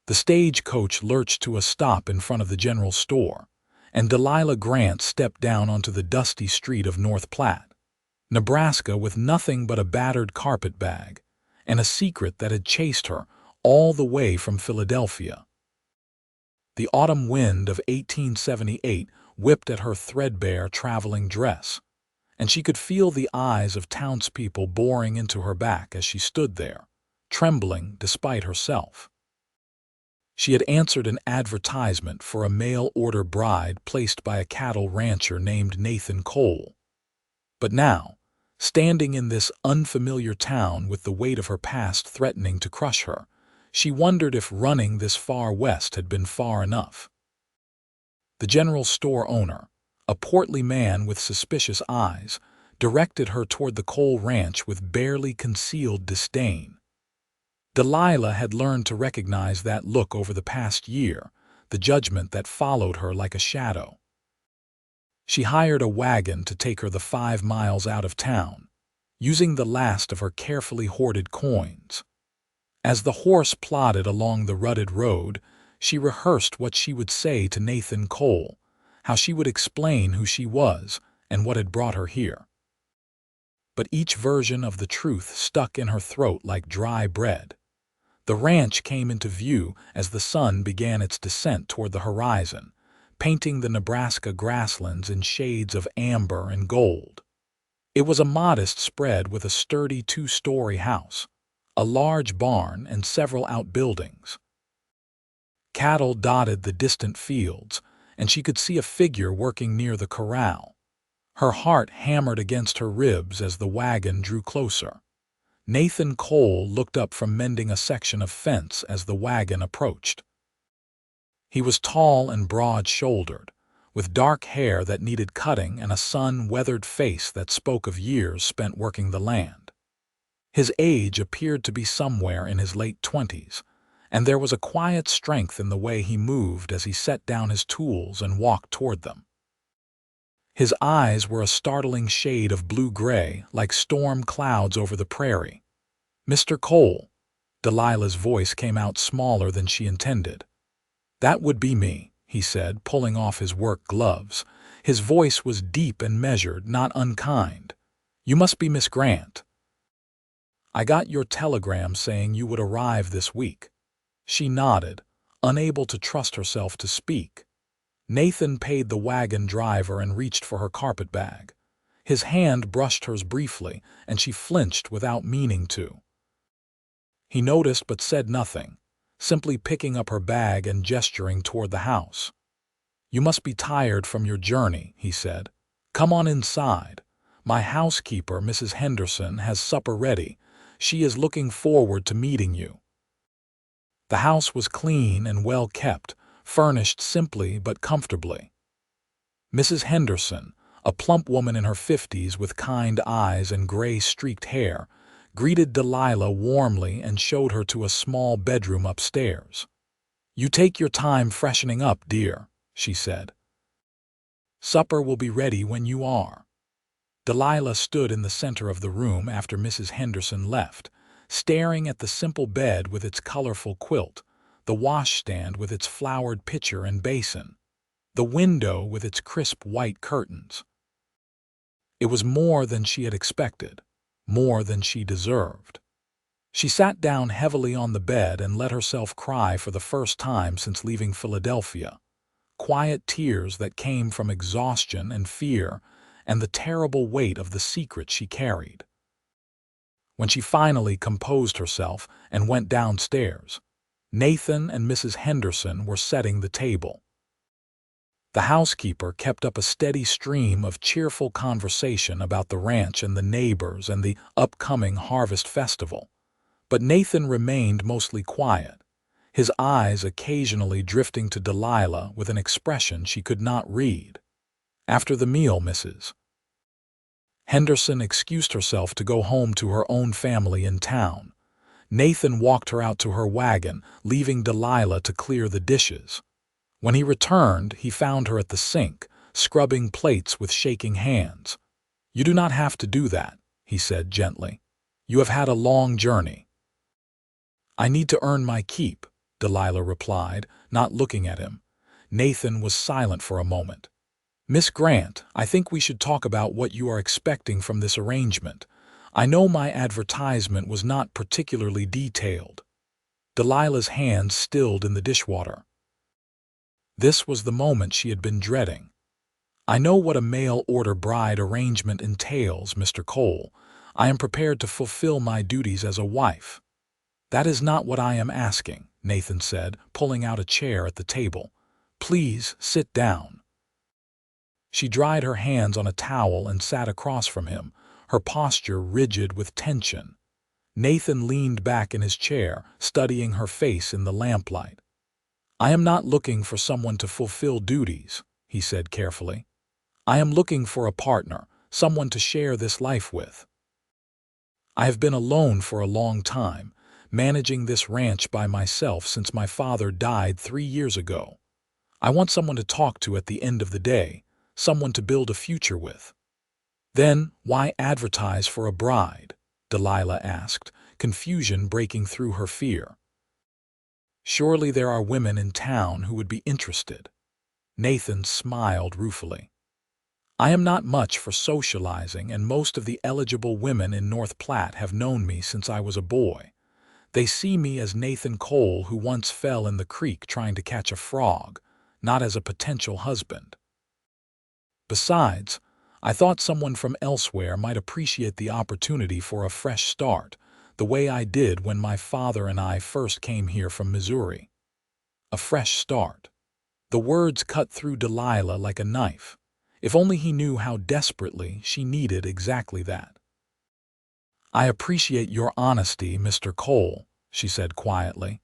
The stagecoach lurched to a stop in front of the general store, and Delilah Grant stepped down onto the dusty street of North Platte, Nebraska, with nothing but a battered carpet bag and a secret that had chased her all the way from Philadelphia. The autumn wind of 1878 whipped at her threadbare traveling dress, and she could feel the eyes of townspeople boring into her back as she stood there, trembling despite herself. She had answered an advertisement for a mail-order bride placed by a cattle rancher named Nathan Cole. But now, standing in this unfamiliar town with the weight of her past threatening to crush her, she wondered if running this far west had been far enough. The general store owner, a portly man with suspicious eyes, directed her toward the Cole ranch with barely concealed disdain. Delilah had learned to recognize that look over the past year, the judgment that followed her like a shadow. She hired a wagon to take her the 5 miles out of town, using the last of her carefully hoarded coins. As the horse plodded along the rutted road, she rehearsed what she would say to Nathan Cole, how she would explain who she was and what had brought her here. But each version of the truth stuck in her throat like dry bread. The ranch came into view as the sun began its descent toward the horizon, painting the Nebraska grasslands in shades of amber and gold. It was a modest spread with a sturdy 2-story house, a large barn, and several outbuildings. Cattle dotted the distant fields, and she could see a figure working near the corral. Her heart hammered against her ribs as the wagon drew closer. Nathan Cole looked up from mending a section of fence as the wagon approached. He was tall and broad-shouldered, with dark hair that needed cutting and a sun-weathered face that spoke of years spent working the land. His age appeared to be somewhere in his late 20s, and there was a quiet strength in the way he moved as he set down his tools and walked toward them. His eyes were a startling shade of blue-gray, like storm clouds over the prairie. "Mr. Cole," Delilah's voice came out smaller than she intended. "That would be me," he said, pulling off his work gloves. His voice was deep and measured, not unkind. "You must be Miss Grant. I got your telegram saying you would arrive this week." She nodded, unable to trust herself to speak. Nathan paid the wagon driver and reached for her carpet bag. His hand brushed hers briefly, and she flinched without meaning to. He noticed but said nothing, simply picking up her bag and gesturing toward the house. "You must be tired from your journey," he said. "Come on inside. My housekeeper, Mrs. Henderson, has supper ready. She is looking forward to meeting you." The house was clean and well kept, furnished simply but comfortably. Mrs. Henderson, a plump woman in her 50s with kind eyes and gray-streaked hair, greeted Delilah warmly and showed her to a small bedroom upstairs. "You take your time freshening up, dear," she said. "Supper will be ready when you are." Delilah stood in the center of the room after Mrs. Henderson left, staring at the simple bed with its colorful quilt, the washstand with its flowered pitcher and basin, the window with its crisp white curtains. It was more than she had expected, more than she deserved. She sat down heavily on the bed and let herself cry for the first time since leaving Philadelphia, quiet tears that came from exhaustion and fear and the terrible weight of the secret she carried. When she finally composed herself and went downstairs, Nathan and Mrs. Henderson were setting the table. The housekeeper kept up a steady stream of cheerful conversation about the ranch and the neighbors and the upcoming harvest festival, but Nathan remained mostly quiet, his eyes occasionally drifting to Delilah with an expression she could not read. After the meal, Mrs. Henderson excused herself to go home to her own family in town. Nathan walked her out to her wagon, leaving Delilah to clear the dishes. When he returned, he found her at the sink, scrubbing plates with shaking hands. "You do not have to do that," he said gently. "You have had a long journey." "I need to earn my keep," Delilah replied, not looking at him. Nathan was silent for a moment. "Miss Grant, I think we should talk about what you are expecting from this arrangement. I know my advertisement was not particularly detailed." Delilah's hands stilled in the dishwater. This was the moment she had been dreading. "I know what a mail-order bride arrangement entails, Mr. Cole. I am prepared to fulfill my duties as a wife." "That is not what I am asking," Nathan said, pulling out a chair at the table. "Please sit down." She dried her hands on a towel and sat across from him, her posture rigid with tension. Nathan leaned back in his chair, studying her face in the lamplight. "I am not looking for someone to fulfill duties," he said carefully. "I am looking for a partner, someone to share this life with. I have been alone for a long time, managing this ranch by myself since my father died 3 years ago. I want someone to talk to at the end of the day, someone to build a future with." "Then why advertise for a bride?" Delilah asked, confusion breaking through her fear. "Surely there are women in town who would be interested." Nathan smiled ruefully. "I am not much for socializing, and most of the eligible women in North Platte have known me since I was a boy. They see me as Nathan Cole who once fell in the creek trying to catch a frog, not as a potential husband. Besides, I thought someone from elsewhere might appreciate the opportunity for a fresh start, the way I did when my father and I first came here from Missouri." A fresh start. The words cut through Delilah like a knife. If only he knew how desperately she needed exactly that. "I appreciate your honesty, Mr. Cole," she said quietly.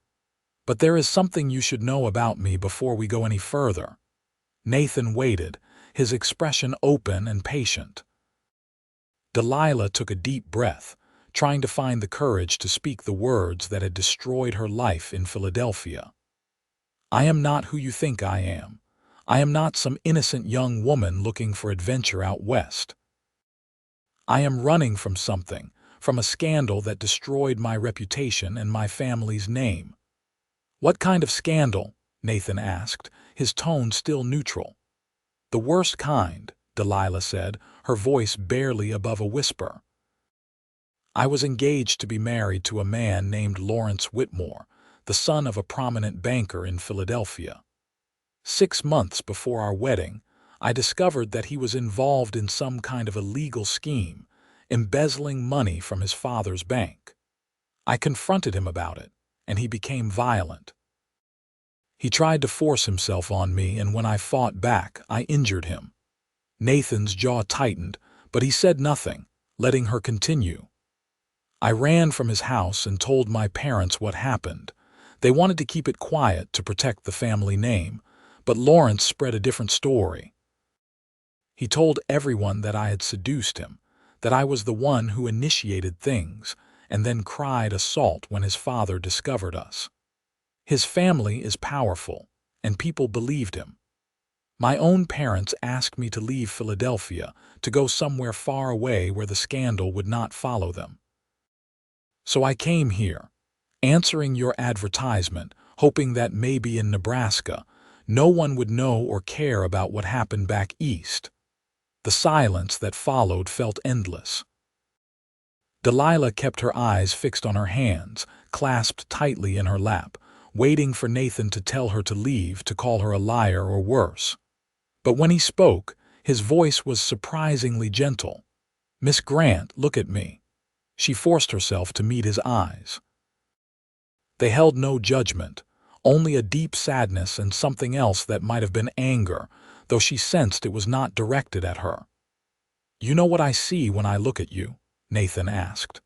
"But there is something you should know about me before we go any further." Nathan waited, his expression open and patient. Delilah took a deep breath, trying to find the courage to speak the words that had destroyed her life in Philadelphia. "I am not who you think I am. I am not some innocent young woman looking for adventure out west. I am running from something, from a scandal that destroyed my reputation and my family's name." "What kind of scandal?" Nathan asked, his tone still neutral. "The worst kind," Delilah said, her voice barely above a whisper. "I was engaged to be married to a man named Lawrence Whitmore, the son of a prominent banker in Philadelphia. 6 months before our wedding, I discovered that he was involved in some kind of illegal scheme, embezzling money from his father's bank. I confronted him about it, and he became violent. He tried to force himself on me, and when I fought back, I injured him." Nathan's jaw tightened, but he said nothing, letting her continue. "I ran from his house and told my parents what happened. They wanted to keep it quiet to protect the family name, but Lawrence spread a different story. He told everyone that I had seduced him, that I was the one who initiated things, and then cried assault when his father discovered us. His family is powerful, and people believed him. My own parents asked me to leave Philadelphia, to go somewhere far away where the scandal would not follow them. So I came here, answering your advertisement, hoping that maybe in Nebraska, no one would know or care about what happened back east." The silence that followed felt endless. Delilah kept her eyes fixed on her hands, clasped tightly in her lap, waiting for Nathan to tell her to leave, to call her a liar or worse. But when he spoke, his voice was surprisingly gentle. "Miss Grant, look at me." She forced herself to meet his eyes. They held no judgment, only a deep sadness and something else that might have been anger, though she sensed it was not directed at her. "You know what I see when I look at you?" Nathan asked.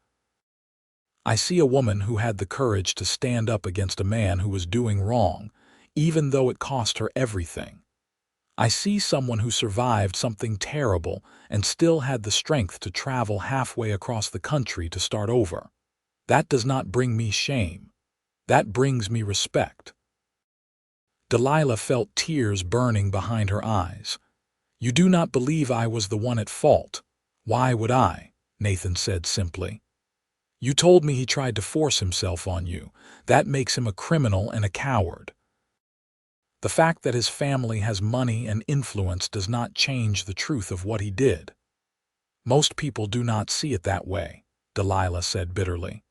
"I see a woman who had the courage to stand up against a man who was doing wrong, even though it cost her everything. I see someone who survived something terrible and still had the strength to travel halfway across the country to start over. That does not bring me shame. That brings me respect." Delilah felt tears burning behind her eyes. "You do not believe I was the one at fault. Why would I?" Nathan said simply. You told me he tried to force himself on you. That makes him a criminal and a coward. The fact that his family has money and influence does not change the truth of what he did. Most people do not see it that way, Delilah said bitterly.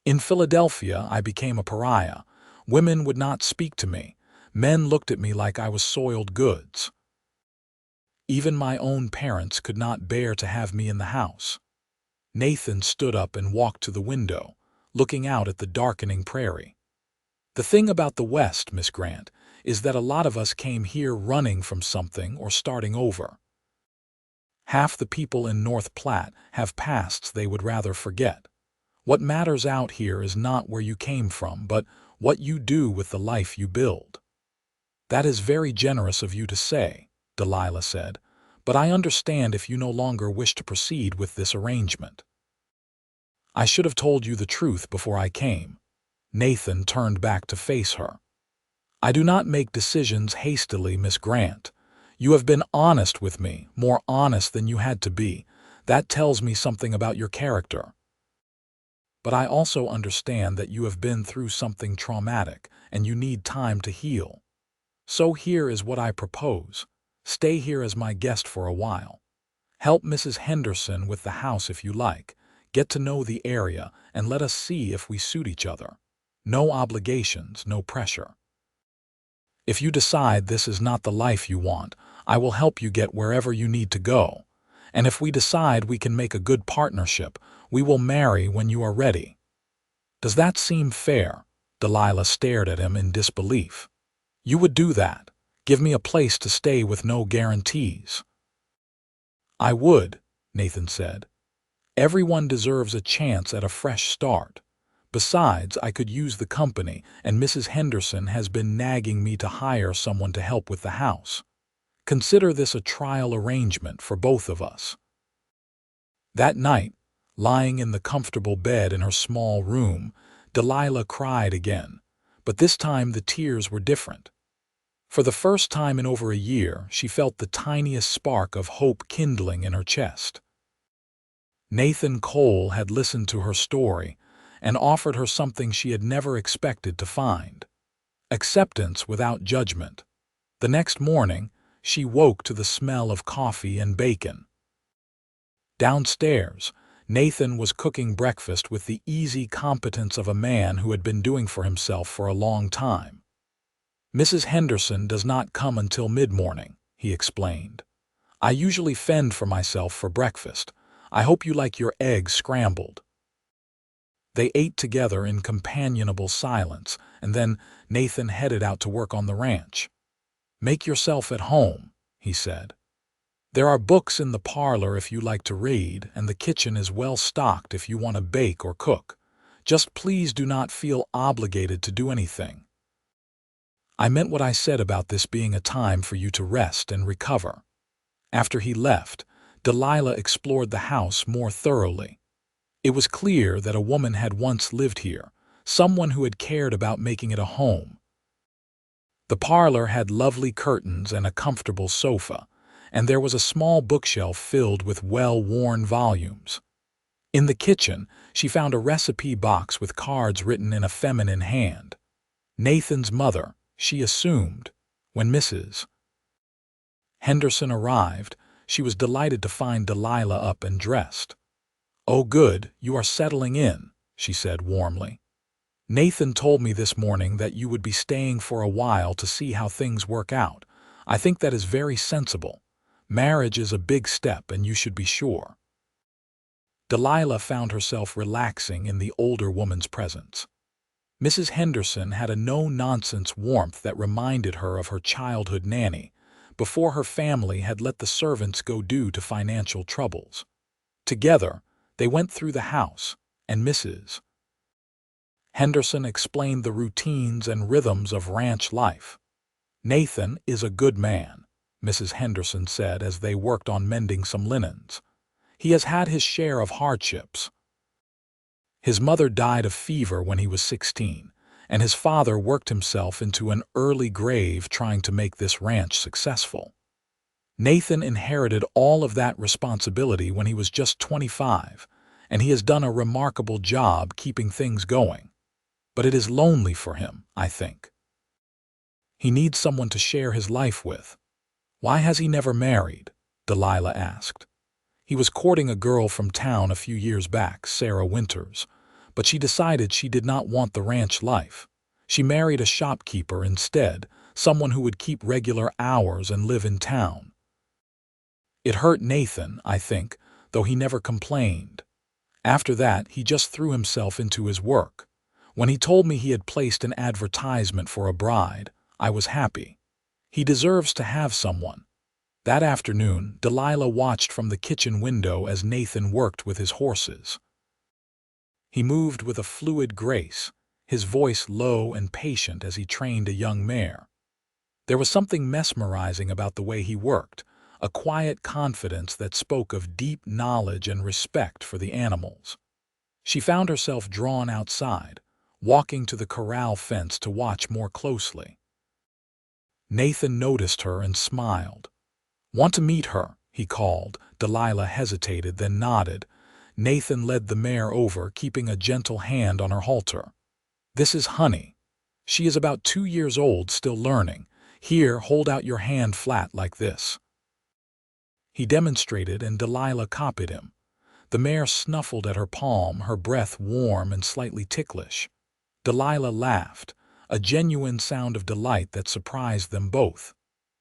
In Philadelphia, I became a pariah. Women would not speak to me. Men looked at me like I was soiled goods. Even my own parents could not bear to have me in the house. Nathan stood up and walked to the window, looking out at the darkening prairie. The thing about the West, Miss Grant, is that a lot of us came here running from something or starting over. Half the people in North Platte have pasts they would rather forget. What matters out here is not where you came from, but what you do with the life you build. That is very generous of you to say, Delilah said, but I understand if you no longer wish to proceed with this arrangement. I should have told you the truth before I came. Nathan turned back to face her. I do not make decisions hastily, Miss Grant. You have been honest with me, more honest than you had to be. That tells me something about your character. But I also understand that you have been through something traumatic and you need time to heal. So here is what I propose. Stay here as my guest for a while. Help Mrs. Henderson with the house if you like. Get to know the area and let us see if we suit each other. No obligations, no pressure. If you decide this is not the life you want, I will help you get wherever you need to go. And if we decide we can make a good partnership, we will marry when you are ready. Does that seem fair? Delilah stared at him in disbelief. You would do that? Give me a place to stay with no guarantees. I would, Nathan said. Everyone deserves a chance at a fresh start. Besides, I could use the company, and Mrs. Henderson has been nagging me to hire someone to help with the house. Consider this a trial arrangement for both of us. That night, lying in the comfortable bed in her small room, Delilah cried again, but this time the tears were different. For the first time in over a year, she felt the tiniest spark of hope kindling in her chest. Nathan Cole had listened to her story and offered her something she had never expected to find: acceptance without judgment. The next morning, she woke to the smell of coffee and bacon. Downstairs, Nathan was cooking breakfast with the easy competence of a man who had been doing for himself for a long time. Mrs. Henderson does not come until mid-morning, he explained. I usually fend for myself for breakfast. I hope you like your eggs scrambled. They ate together in companionable silence, and then Nathan headed out to work on the ranch. Make yourself at home, he said. There are books in the parlor if you like to read, and the kitchen is well stocked if you want to bake or cook. Just please do not feel obligated to do anything. I meant what I said about this being a time for you to rest and recover. After he left, Delilah explored the house more thoroughly. It was clear that a woman had once lived here, someone who had cared about making it a home. The parlor had lovely curtains and a comfortable sofa, and there was a small bookshelf filled with well-worn volumes. In the kitchen, she found a recipe box with cards written in a feminine hand. Nathan's mother, she assumed. When Mrs. Henderson arrived, she was delighted to find Delilah up and dressed. Oh good, you are settling in, she said warmly. Nathan told me this morning that you would be staying for a while to see how things work out. I think that is very sensible. Marriage is a big step and you should be sure. Delilah found herself relaxing in the older woman's presence. Mrs. Henderson had a no-nonsense warmth that reminded her of her childhood nanny, before her family had let the servants go due to financial troubles. Together, they went through the house, and Mrs. Henderson explained the routines and rhythms of ranch life. Nathan is a good man, Mrs. Henderson said as they worked on mending some linens. He has had his share of hardships. His mother died of fever when he was 16, and his father worked himself into an early grave trying to make this ranch successful. Nathan inherited all of that responsibility when he was just 25, and he has done a remarkable job keeping things going. But it is lonely for him, I think. He needs someone to share his life with. Why has he never married? Delilah asked. He was courting a girl from town a few years back, Sarah Winters, but she decided she did not want the ranch life. She married a shopkeeper instead, someone who would keep regular hours and live in town. It hurt Nathan, I think, though he never complained. After that, he just threw himself into his work. When he told me he had placed an advertisement for a bride, I was happy. He deserves to have someone. That afternoon, Delilah watched from the kitchen window as Nathan worked with his horses. He moved with a fluid grace, his voice low and patient as he trained a young mare. There was something mesmerizing about the way he worked, a quiet confidence that spoke of deep knowledge and respect for the animals. She found herself drawn outside, walking to the corral fence to watch more closely. Nathan noticed her and smiled. "Want to meet her?" he called. Delilah hesitated, then nodded. Nathan led the mare over, keeping a gentle hand on her halter. "This is Honey. She is about 2 years old, still learning. Here, hold out your hand flat like this." He demonstrated, and Delilah copied him. The mare snuffled at her palm, her breath warm and slightly ticklish. Delilah laughed, a genuine sound of delight that surprised them both.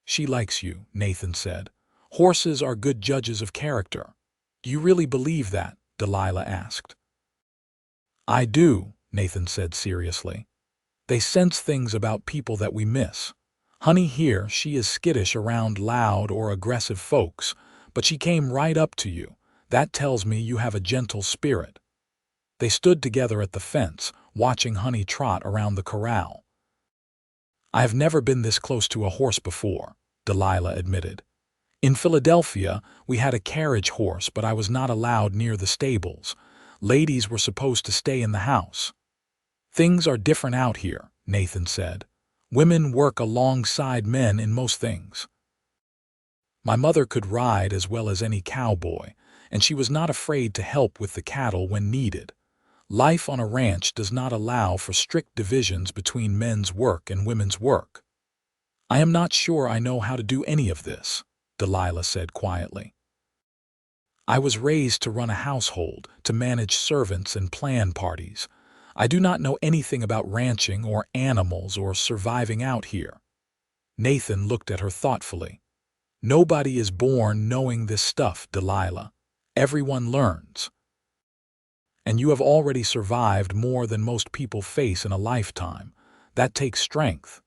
"She likes you," Nathan said. "Horses are good judges of character." "Do you really believe that?" Delilah asked. "I do," Nathan said seriously. "They sense things about people that we miss. Honey here, she is skittish around loud or aggressive folks, but she came right up to you. That tells me you have a gentle spirit." They stood together at the fence, watching Honey trot around the corral. "I have never been this close to a horse before," Delilah admitted. "In Philadelphia, we had a carriage horse, but I was not allowed near the stables. Ladies were supposed to stay in the house." "Things are different out here," Nathan said. "Women work alongside men in most things. My mother could ride as well as any cowboy, and she was not afraid to help with the cattle when needed. Life on a ranch does not allow for strict divisions between men's work and women's work." "I am not sure I know how to do any of this," Delilah said quietly. "I was raised to run a household, to manage servants and plan parties. I do not know anything about ranching or animals or surviving out here." Nathan looked at her thoughtfully. "Nobody is born knowing this stuff, Delilah. Everyone learns. And you have already survived more than most people face in a lifetime. That takes strength."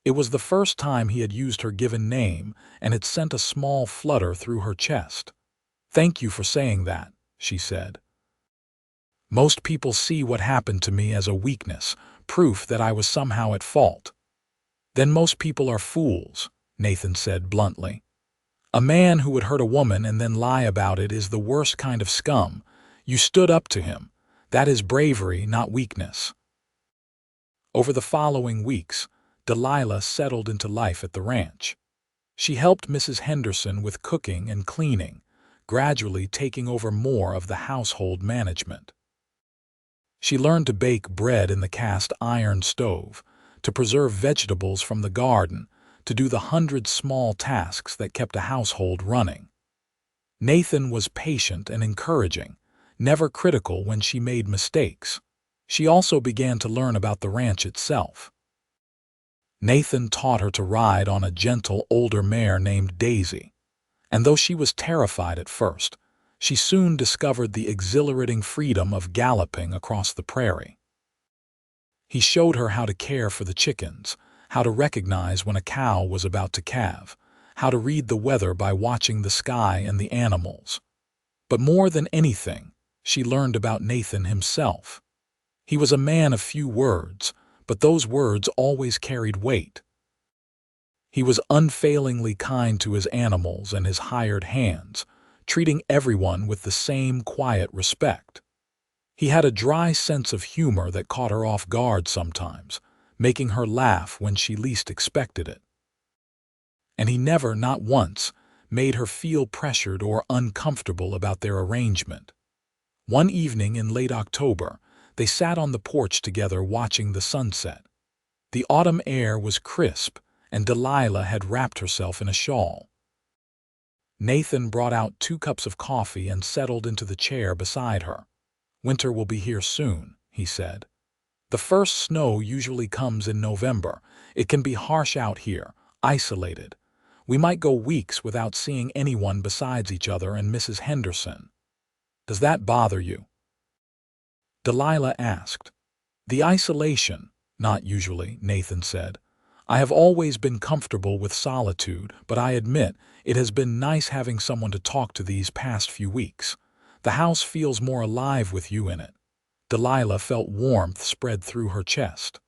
It was the first time he had used her given name, and it sent a small flutter through her chest. "Thank you for saying that," she said. "Most people see what happened to me as a weakness, proof that I was somehow at fault." "Then most people are fools," Nathan said bluntly. "A man who would hurt a woman and then lie about it is the worst kind of scum. You stood up to him. That is bravery, not weakness." Over the following weeks, Delilah settled into life at the ranch. She helped Mrs. Henderson with cooking and cleaning, gradually taking over more of the household management. She learned to bake bread in the cast iron stove, to preserve vegetables from the garden, to do the 100 small tasks that kept a household running. Nathan was patient and encouraging, never critical when she made mistakes. She also began to learn about the ranch itself. Nathan taught her to ride on a gentle older mare named Daisy, and though she was terrified at first, she soon discovered the exhilarating freedom of galloping across the prairie. He showed her how to care for the chickens, how to recognize when a cow was about to calve, how to read the weather by watching the sky and the animals. But more than anything, she learned about Nathan himself. He was a man of few words, but those words always carried weight. He was unfailingly kind to his animals and his hired hands, treating everyone with the same quiet respect. He had a dry sense of humor that caught her off guard sometimes, making her laugh when she least expected it. And he never, not once, made her feel pressured or uncomfortable about their arrangement. One evening in late October, they sat on the porch together watching the sunset. The autumn air was crisp, and Delilah had wrapped herself in a shawl. Nathan brought out 2 cups of coffee and settled into the chair beside her. "Winter will be here soon," he said. "The first snow usually comes in November. It can be harsh out here, isolated. We might go weeks without seeing anyone besides each other and Mrs. Henderson. Does that bother you?" Delilah asked. "The isolation? Not usually," Nathan said. "I have always been comfortable with solitude, but I admit it has been nice having someone to talk to these past few weeks. The house feels more alive with you in it." Delilah felt warmth spread through her chest.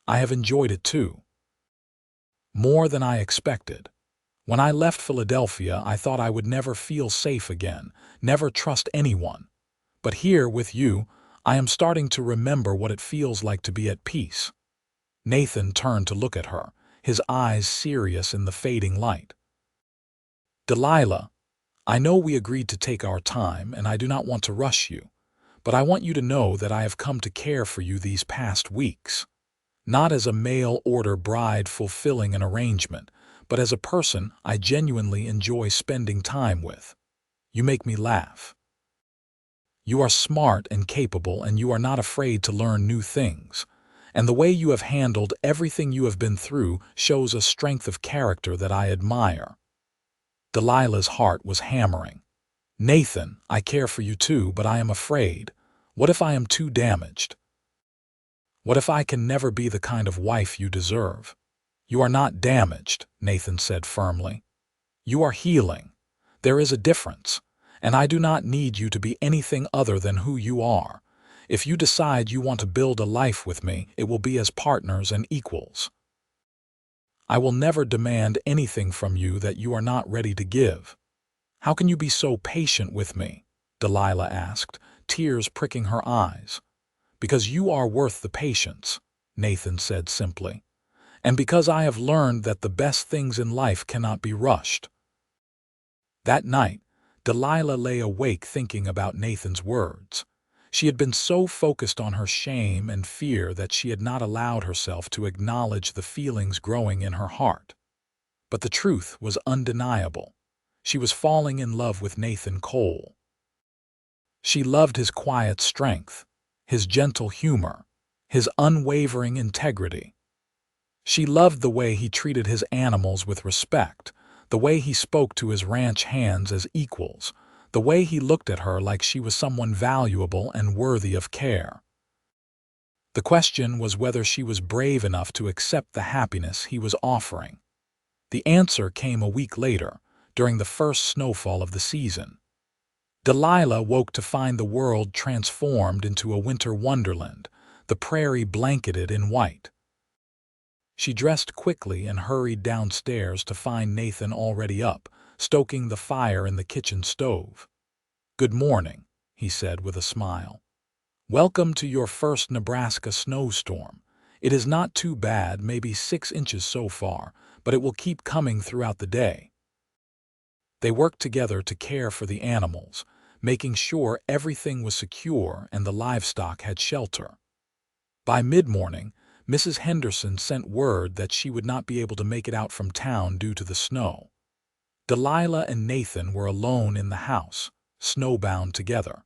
"I have enjoyed it too. More than I expected. When I left Philadelphia, I thought I would never feel safe again, never trust anyone. But here, with you, I am starting to remember what it feels like to be at peace." Nathan turned to look at her, his eyes serious in the fading light. "Delilah, I know we agreed to take our time, and I do not want to rush you, but I want you to know that I have come to care for you these past weeks. Not as a mail-order bride fulfilling an arrangement, but as a person I genuinely enjoy spending time with. You make me laugh. You are smart and capable, and you are not afraid to learn new things. And the way you have handled everything you have been through shows a strength of character that I admire." Delilah's heart was hammering. "Nathan, I care for you too, but I am afraid. What if I am too damaged? What if I can never be the kind of wife you deserve?" "You are not damaged," Nathan said firmly. "You are healing. There is a difference, and I do not need you to be anything other than who you are. If you decide you want to build a life with me, it will be as partners and equals. I will never demand anything from you that you are not ready to give." "How can you be so patient with me?" Delilah asked, tears pricking her eyes. "Because you are worth the patience," Nathan said simply. "And because I have learned that the best things in life cannot be rushed." That night, Delilah lay awake thinking about Nathan's words. She had been so focused on her shame and fear that she had not allowed herself to acknowledge the feelings growing in her heart. But the truth was undeniable. She was falling in love with Nathan Cole. She loved his quiet strength, his gentle humor, his unwavering integrity. She loved the way he treated his animals with respect, the way he spoke to his ranch hands as equals, the way he looked at her like she was someone valuable and worthy of care. The question was whether she was brave enough to accept the happiness he was offering. The answer came a week later, during the first snowfall of the season. Delilah woke to find the world transformed into a winter wonderland, the prairie blanketed in white. She dressed quickly and hurried downstairs to find Nathan already up, stoking the fire in the kitchen stove. "Good morning," he said with a smile. "Welcome to your first Nebraska snowstorm. It is not too bad, maybe 6 inches so far, but it will keep coming throughout the day." They worked together to care for the animals, making sure everything was secure and the livestock had shelter. By mid-morning, Mrs. Henderson sent word that she would not be able to make it out from town due to the snow. Delilah and Nathan were alone in the house, snowbound together.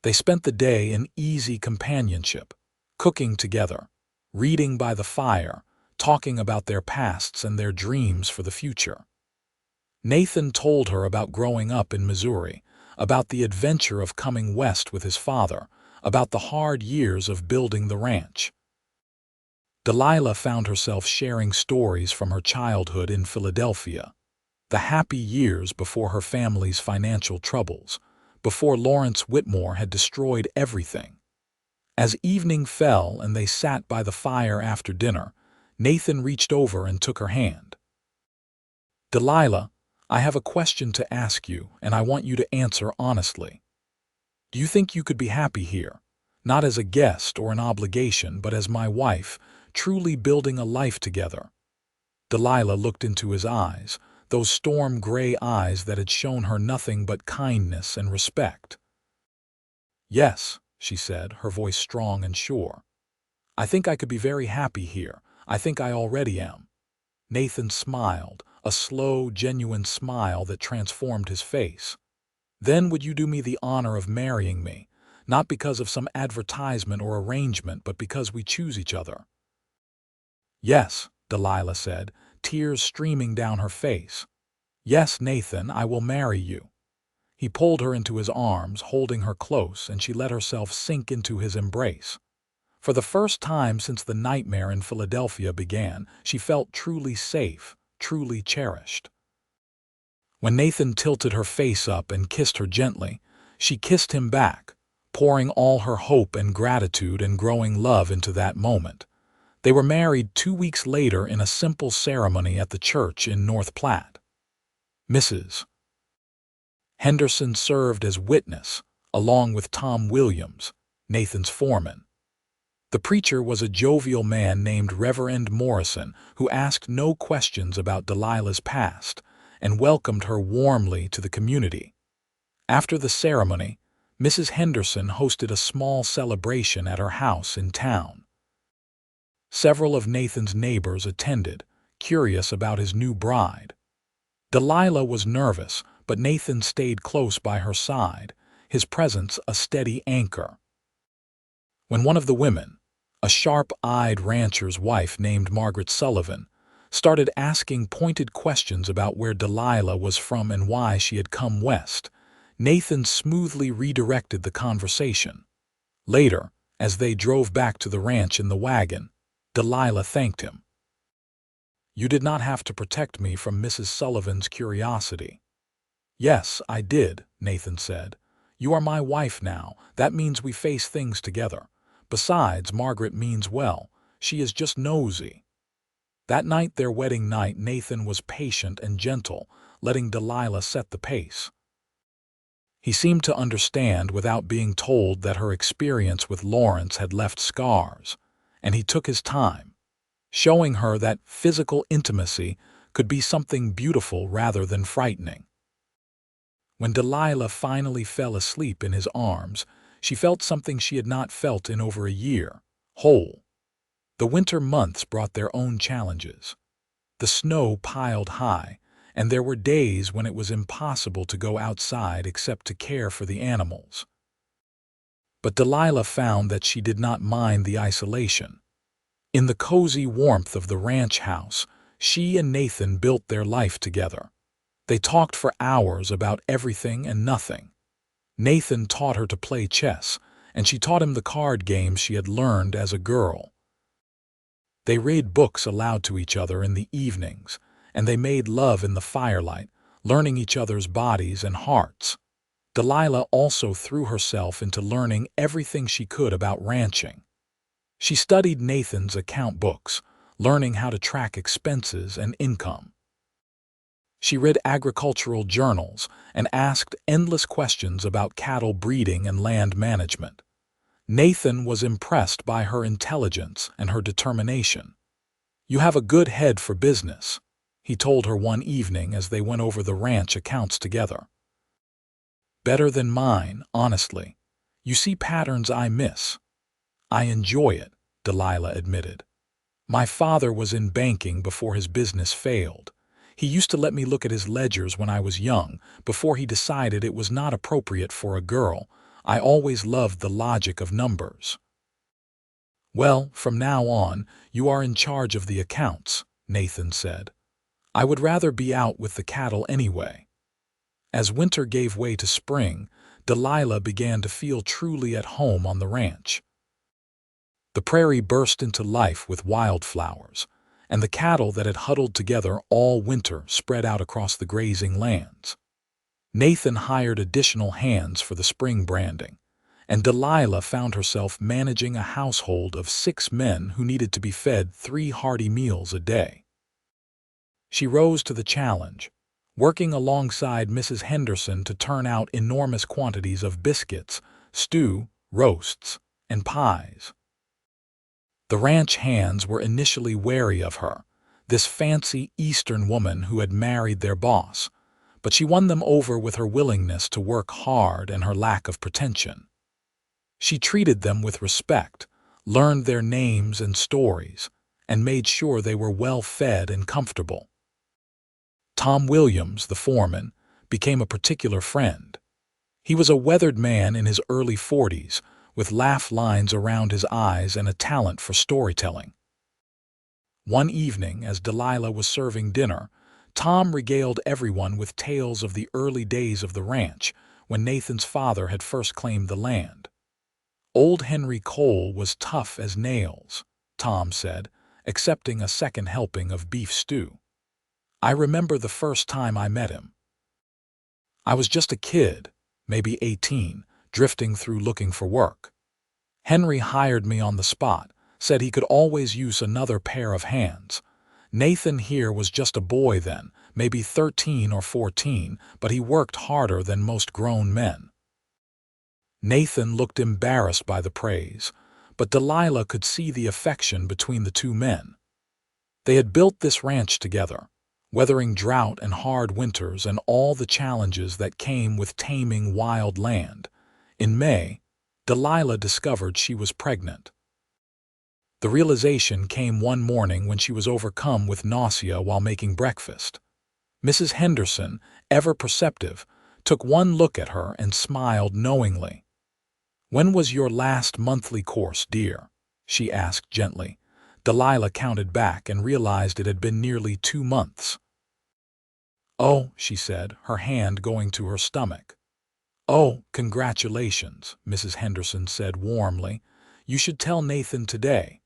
They spent the day in easy companionship, cooking together, reading by the fire, talking about their pasts and their dreams for the future. Nathan told her about growing up in Missouri, about the adventure of coming west with his father, about the hard years of building the ranch. Delilah found herself sharing stories from her childhood in Philadelphia, the happy years before her family's financial troubles, before Lawrence Whitmore had destroyed everything. As evening fell and they sat by the fire after dinner, Nathan reached over and took her hand. "Delilah, I have a question to ask you, and I want you to answer honestly. Do you think you could be happy here, not as a guest or an obligation, but as my wife, truly building a life together?" Delilah looked into his eyes, those storm-gray eyes that had shown her nothing but kindness and respect. "Yes," she said, her voice strong and sure. "I think I could be very happy here. I think I already am." Nathan smiled, a slow, genuine smile that transformed his face. "Then would you do me the honor of marrying me, not because of some advertisement or arrangement, but because we choose each other?" "Yes," Delilah said, tears streaming down her face. "Yes, Nathan, I will marry you." He pulled her into his arms, holding her close, and she let herself sink into his embrace. For the first time since the nightmare in Philadelphia began, she felt truly safe, truly cherished. When Nathan tilted her face up and kissed her gently, she kissed him back, pouring all her hope and gratitude and growing love into that moment. They were married 2 weeks later in a simple ceremony at the church in North Platte. Mrs. Henderson served as witness, along with Tom Williams, Nathan's foreman. The preacher was a jovial man named Reverend Morrison who asked no questions about Delilah's past and welcomed her warmly to the community. After the ceremony, Mrs. Henderson hosted a small celebration at her house in town. Several of Nathan's neighbors attended, curious about his new bride. Delilah was nervous, but Nathan stayed close by her side, his presence a steady anchor. When one of the women, a sharp-eyed rancher's wife named Margaret Sullivan, started asking pointed questions about where Delilah was from and why she had come west, Nathan smoothly redirected the conversation. Later, as they drove back to the ranch in the wagon, Delilah thanked him. "You did not have to protect me from Mrs. Sullivan's curiosity." "Yes, I did," Nathan said. "You are my wife now. That means we face things together. Besides, Margaret means well. She is just nosy." That night, their wedding night, Nathan was patient and gentle, letting Delilah set the pace. He seemed to understand without being told that her experience with Lawrence had left scars, and he took his time, showing her that physical intimacy could be something beautiful rather than frightening. When Delilah finally fell asleep in his arms, she felt something she had not felt in over a year, whole. The winter months brought their own challenges. The snow piled high, and there were days when it was impossible to go outside except to care for the animals. But Delilah found that she did not mind the isolation. In the cozy warmth of the ranch house, she and Nathan built their life together. They talked for hours about everything and nothing. Nathan taught her to play chess, and she taught him the card games she had learned as a girl. They read books aloud to each other in the evenings, and they made love in the firelight, learning each other's bodies and hearts. Delilah also threw herself into learning everything she could about ranching. She studied Nathan's account books, learning how to track expenses and income. She read agricultural journals and asked endless questions about cattle breeding and land management. Nathan was impressed by her intelligence and her determination. "You have a good head for business," he told her one evening as they went over the ranch accounts together. "Better than mine, honestly. You see patterns I miss." "I enjoy it," Delilah admitted. "My father was in banking before his business failed. He used to let me look at his ledgers when I was young, before he decided it was not appropriate for a girl. I always loved the logic of numbers." "Well, from now on, you are in charge of the accounts," Nathan said. "I would rather be out with the cattle anyway." As winter gave way to spring, Delilah began to feel truly at home on the ranch. The prairie burst into life with wildflowers, and the cattle that had huddled together all winter spread out across the grazing lands. Nathan hired additional hands for the spring branding, and Delilah found herself managing a household of 6 men who needed to be fed 3 hearty meals a day. She rose to the challenge, working alongside Mrs. Henderson to turn out enormous quantities of biscuits, stew, roasts, and pies. The ranch hands were initially wary of her, this fancy Eastern woman who had married their boss, but she won them over with her willingness to work hard and her lack of pretension. She treated them with respect, learned their names and stories, and made sure they were well fed and comfortable. Tom Williams, the foreman, became a particular friend. He was a weathered man in his early 40s, with laugh lines around his eyes and a talent for storytelling. One evening, as Delilah was serving dinner, Tom regaled everyone with tales of the early days of the ranch, when Nathan's father had first claimed the land. Old Henry Cole was tough as nails, Tom said, accepting a second helping of beef stew. I remember the first time I met him. I was just a kid, maybe 18, drifting through looking for work. Henry hired me on the spot, said he could always use another pair of hands. Nathan here was just a boy then, maybe 13 or 14, but he worked harder than most grown men. Nathan looked embarrassed by the praise, but Delilah could see the affection between the two men. They had built this ranch together, weathering drought and hard winters and all the challenges that came with taming wild land. In May, Delilah discovered she was pregnant. The realization came one morning when she was overcome with nausea while making breakfast. Mrs. Henderson, ever perceptive, took one look at her and smiled knowingly. "When was your last monthly course, dear?" she asked gently. Delilah counted back and realized it had been nearly 2 months. "Oh," she said, her hand going to her stomach. "Oh, congratulations," Mrs. Henderson said warmly. "You should tell Nathan today."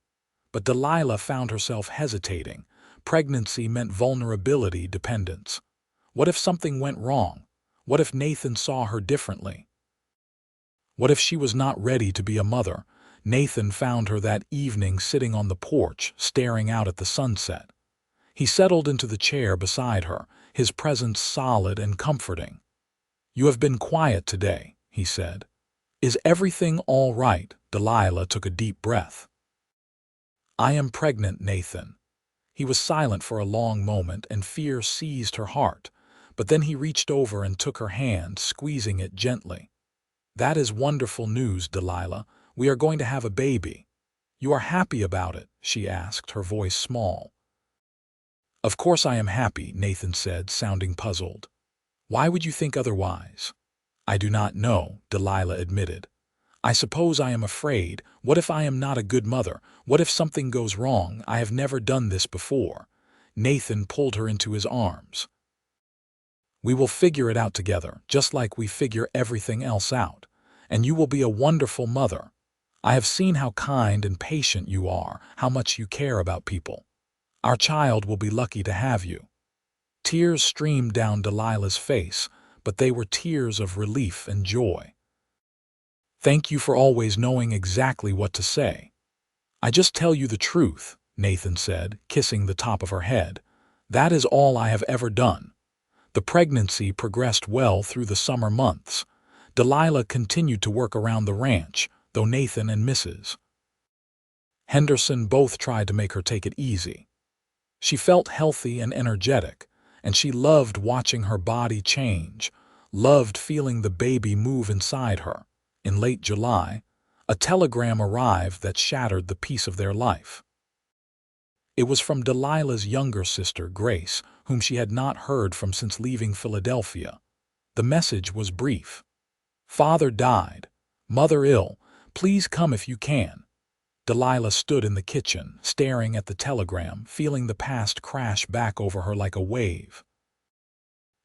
But Delilah found herself hesitating. Pregnancy meant vulnerability, dependence. What if something went wrong? What if Nathan saw her differently? What if she was not ready to be a mother? Nathan found her that evening sitting on the porch, staring out at the sunset. He settled into the chair beside her, his presence solid and comforting. "You have been quiet today," he said. "Is everything all right?" Delilah took a deep breath. "I am pregnant, Nathan." He was silent for a long moment, and fear seized her heart, but then he reached over and took her hand, squeezing it gently. "That is wonderful news, Delilah. We are going to have a baby." "You are happy about it?" she asked, her voice small. "Of course I am happy," Nathan said, sounding puzzled. "Why would you think otherwise?" "I do not know," Delilah admitted. "I suppose I am afraid. What if I am not a good mother? What if something goes wrong? I have never done this before." Nathan pulled her into his arms. "We will figure it out together, just like we figure everything else out. And you will be a wonderful mother. I have seen how kind and patient you are, how much you care about people. Our child will be lucky to have you." Tears streamed down Delilah's face, but they were tears of relief and joy. "Thank you for always knowing exactly what to say." "I just tell you the truth," Nathan said, kissing the top of her head. "That is all I have ever done." The pregnancy progressed well through the summer months. Delilah continued to work around the ranch, though Nathan and Mrs. Henderson both tried to make her take it easy. She felt healthy and energetic, and she loved watching her body change, loved feeling the baby move inside her. In late July, a telegram arrived that shattered the peace of their life. It was from Delilah's younger sister, Grace, whom she had not heard from since leaving Philadelphia. The message was brief. "Father died. Mother ill. Please come if you can." Delilah stood in the kitchen, staring at the telegram, feeling the past crash back over her like a wave.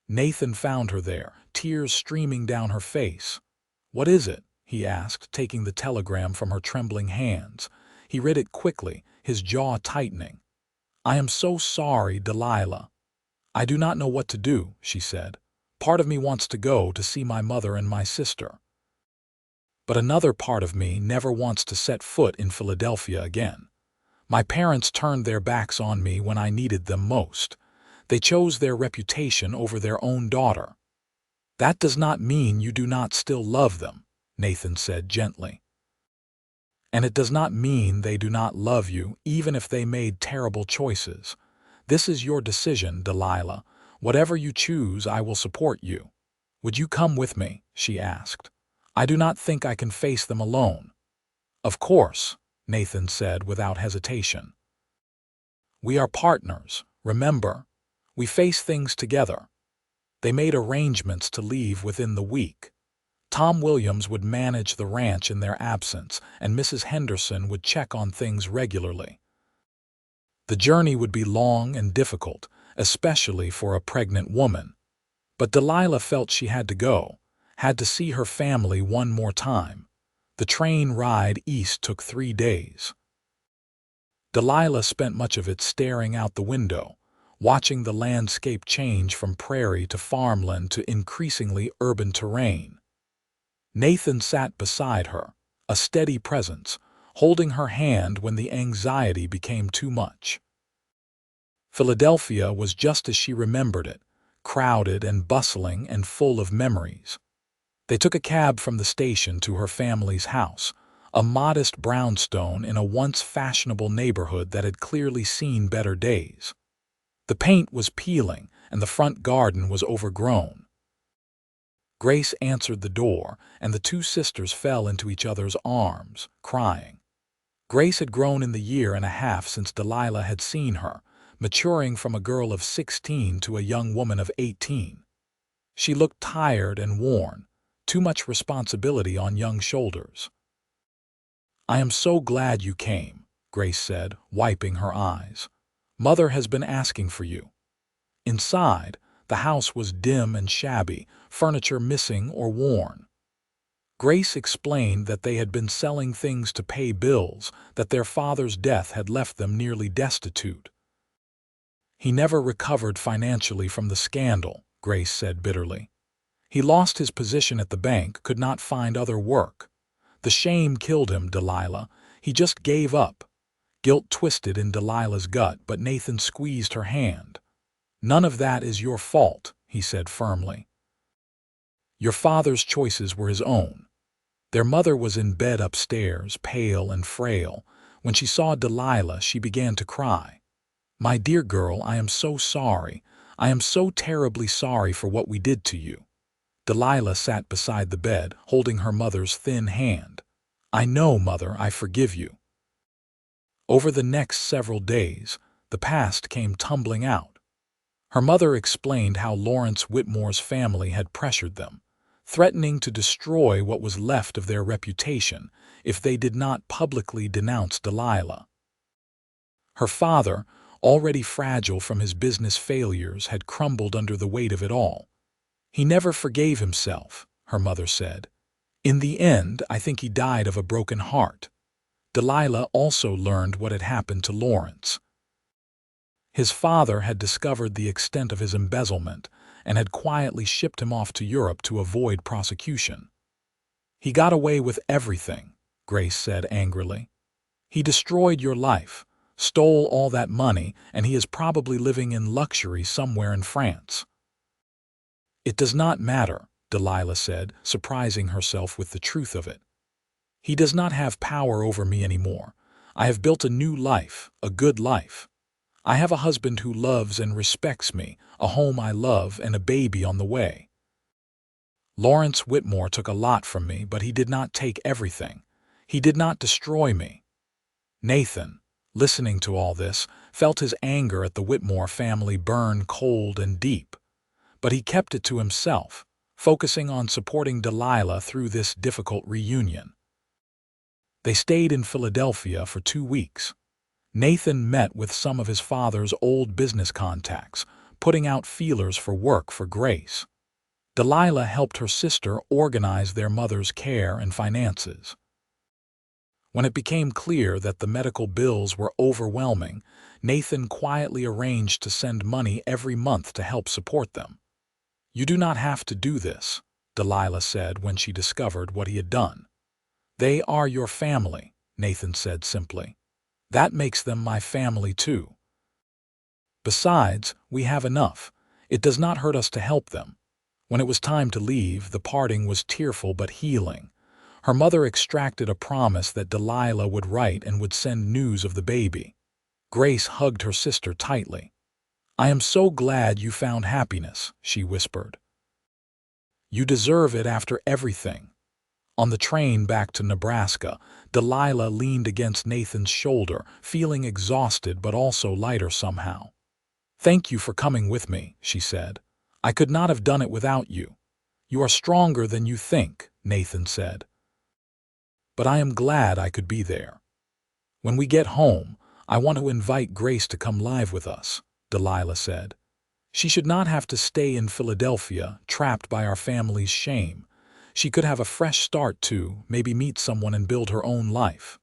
Nathan found her there, tears streaming down her face. "What is it?" he asked, taking the telegram from her trembling hands. He read it quickly, his jaw tightening. "I am so sorry, Delilah." "I do not know what to do," she said. "Part of me wants to go to see my mother and my sister. But another part of me never wants to set foot in Philadelphia again. My parents turned their backs on me when I needed them most. They chose their reputation over their own daughter." "That does not mean you do not still love them," Nathan said gently. "And it does not mean they do not love you, even if they made terrible choices. This is your decision, Delilah. Whatever you choose, I will support you. Would you come with me?" she asked. I do not think I can face them alone." "Of course," Nathan said without hesitation. "We are partners, remember? We face things together." They made arrangements to leave within the week. Tom Williams would manage the ranch in their absence, and Mrs. Henderson would check on things regularly. The journey would be long and difficult, especially for a pregnant woman. But Delilah felt she had to go, had to see her family one more time. The train ride east took 3 days. Delilah spent much of it staring out the window, watching the landscape change from prairie to farmland to increasingly urban terrain. Nathan sat beside her, a steady presence, holding her hand when the anxiety became too much. Philadelphia was just as she remembered it, crowded and bustling and full of memories. They took a cab from the station to her family's house, a modest brownstone in a once fashionable neighborhood that had clearly seen better days. The paint was peeling and the front garden was overgrown. Grace answered the door, and the two sisters fell into each other's arms, crying. Grace had grown in the year and a half since Delilah had seen her, maturing from a girl of 16 to a young woman of 18. She looked tired and worn, too much responsibility on young shoulders. "I am so glad you came," Grace said, wiping her eyes. "Mother has been asking for you." Inside, the house was dim and shabby, furniture missing or worn. Grace explained that they had been selling things to pay bills, that their father's death had left them nearly destitute. "He never recovered financially from the scandal," Grace said bitterly. "He lost his position at the bank, could not find other work. The shame killed him, Delilah. He just gave up." Guilt twisted in Delilah's gut, but Nathan squeezed her hand. "None of that is your fault," he said firmly. "Your father's choices were his own." Their mother was in bed upstairs, pale and frail. When she saw Delilah, she began to cry. "My dear girl, I am so sorry. I am so terribly sorry for what we did to you." Delilah sat beside the bed, holding her mother's thin hand. "I know, Mother, I forgive you." Over the next several days, the past came tumbling out. Her mother explained how Lawrence Whitmore's family had pressured them, threatening to destroy what was left of their reputation if they did not publicly denounce Delilah. Her father, already fragile from his business failures, had crumbled under the weight of it all. "He never forgave himself," her mother said. "In the end, I think he died of a broken heart." Delilah also learned what had happened to Lawrence. His father had discovered the extent of his embezzlement and had quietly shipped him off to Europe to avoid prosecution. "He got away with everything," Grace said angrily. "He destroyed your life, stole all that money, and he is probably living in luxury somewhere in France." "It does not matter," Delilah said, surprising herself with the truth of it. "He does not have power over me anymore. I have built a new life, a good life. I have a husband who loves and respects me, a home I love, and a baby on the way. Lawrence Whitmore took a lot from me, but he did not take everything. He did not destroy me." Nathan, listening to all this, felt his anger at the Whitmore family burn cold and deep. But he kept it to himself, focusing on supporting Delilah through this difficult reunion. They stayed in Philadelphia for 2 weeks. Nathan met with some of his father's old business contacts, putting out feelers for work for Grace. Delilah helped her sister organize their mother's care and finances. When it became clear that the medical bills were overwhelming, Nathan quietly arranged to send money every month to help support them. "You do not have to do this," Delilah said when she discovered what he had done. "They are your family," Nathan said simply. "That makes them my family too. Besides, we have enough. It does not hurt us to help them." When it was time to leave, the parting was tearful but healing. Her mother extracted a promise that Delilah would write and would send news of the baby. Grace hugged her sister tightly. "I am so glad you found happiness," she whispered. "You deserve it after everything." On the train back to Nebraska, Delilah leaned against Nathan's shoulder, feeling exhausted but also lighter somehow. "Thank you for coming with me," she said. "I could not have done it without you." "You are stronger than you think," Nathan said. "But I am glad I could be there. When we get home, I want to invite Grace to come live with us," Delilah said. "She should not have to stay in Philadelphia, trapped by our family's shame. She could have a fresh start too, maybe meet someone and build her own life."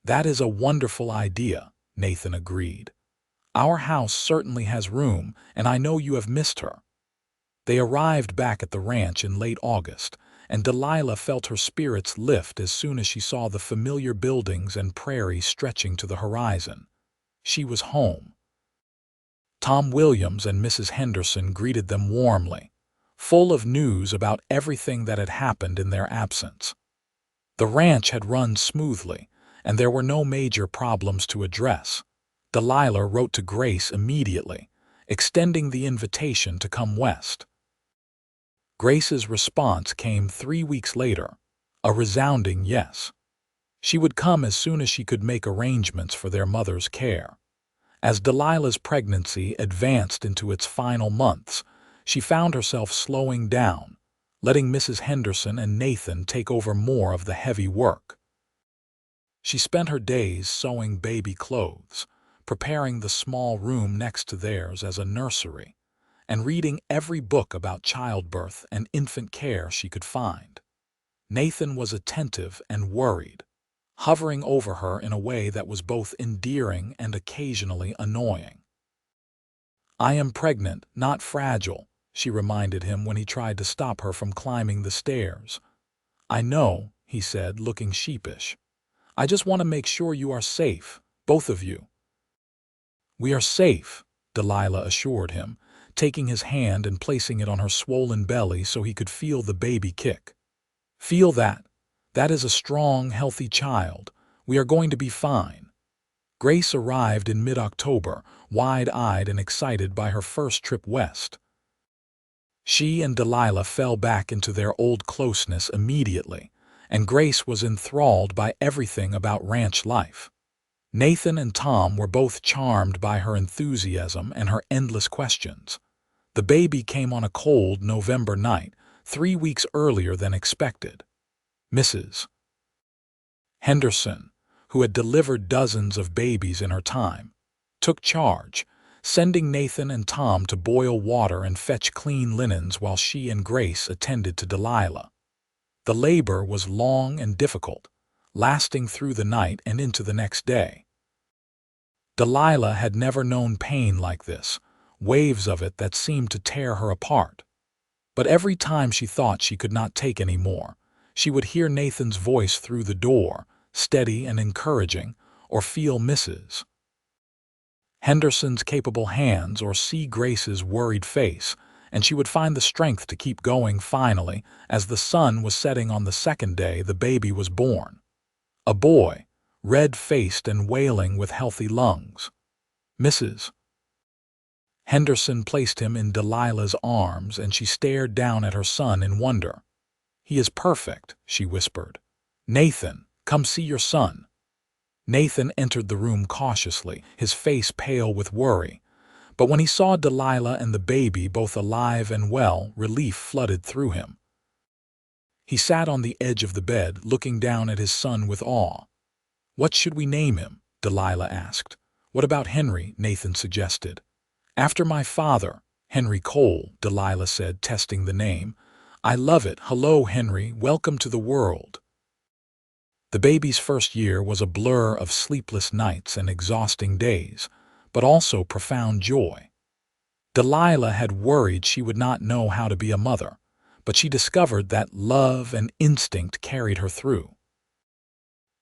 "That is a wonderful idea," Nathan agreed. "Our house certainly has room, and I know you have missed her." They arrived back at the ranch in late August, and Delilah felt her spirits lift as soon as she saw the familiar buildings and prairie stretching to the horizon. She was home. Tom Williams and Mrs. Henderson greeted them warmly, full of news about everything that had happened in their absence. The ranch had run smoothly, and there were no major problems to address. Delilah wrote to Grace immediately, extending the invitation to come west. Grace's response came 3 weeks later, a resounding yes. She would come as soon as she could make arrangements for their mother's care. As Delilah's pregnancy advanced into its final months, she found herself slowing down, letting Mrs. Henderson and Nathan take over more of the heavy work. She spent her days sewing baby clothes, preparing the small room next to theirs as a nursery, and reading every book about childbirth and infant care she could find. Nathan was attentive and worried, hovering over her in a way that was both endearing and occasionally annoying. "I am pregnant, not fragile," she reminded him when he tried to stop her from climbing the stairs. "I know," he said, looking sheepish. "I just want to make sure you are safe, both of you." "We are safe," Delilah assured him, taking his hand and placing it on her swollen belly so he could feel the baby kick. "Feel that. That is a strong, healthy child. We are going to be fine." Grace arrived in mid-October, wide-eyed and excited by her first trip west. She and Delilah fell back into their old closeness immediately, and Grace was enthralled by everything about ranch life. Nathan and Tom were both charmed by her enthusiasm and her endless questions. The baby came on a cold November night, 3 weeks earlier than expected. Mrs. Henderson, who had delivered dozens of babies in her time, took charge, sending Nathan and Tom to boil water and fetch clean linens while she and Grace attended to Delilah. The labor was long and difficult, lasting through the night and into the next day. Delilah had never known pain like this, waves of it that seemed to tear her apart. But every time she thought she could not take any more, she would hear Nathan's voice through the door, steady and encouraging, or feel Mrs. Henderson's capable hands or see Grace's worried face, and she would find the strength to keep going finally. As the sun was setting on the second day, the baby was born. A boy, red-faced and wailing with healthy lungs. Mrs. Henderson placed him in Delilah's arms, and she stared down at her son in wonder. "He is perfect," she whispered. "Nathan, come see your son." Nathan entered the room cautiously, his face pale with worry. But when he saw Delilah and the baby both alive and well, relief flooded through him. He sat on the edge of the bed, looking down at his son with awe. "What should we name him?" Delilah asked. "What about Henry?" Nathan suggested. "After my father, Henry Cole," Delilah said, testing the name. "I love it. Hello, Henry. Welcome to the world." The baby's first year was a blur of sleepless nights and exhausting days, but also profound joy. Delilah had worried she would not know how to be a mother, but she discovered that love and instinct carried her through.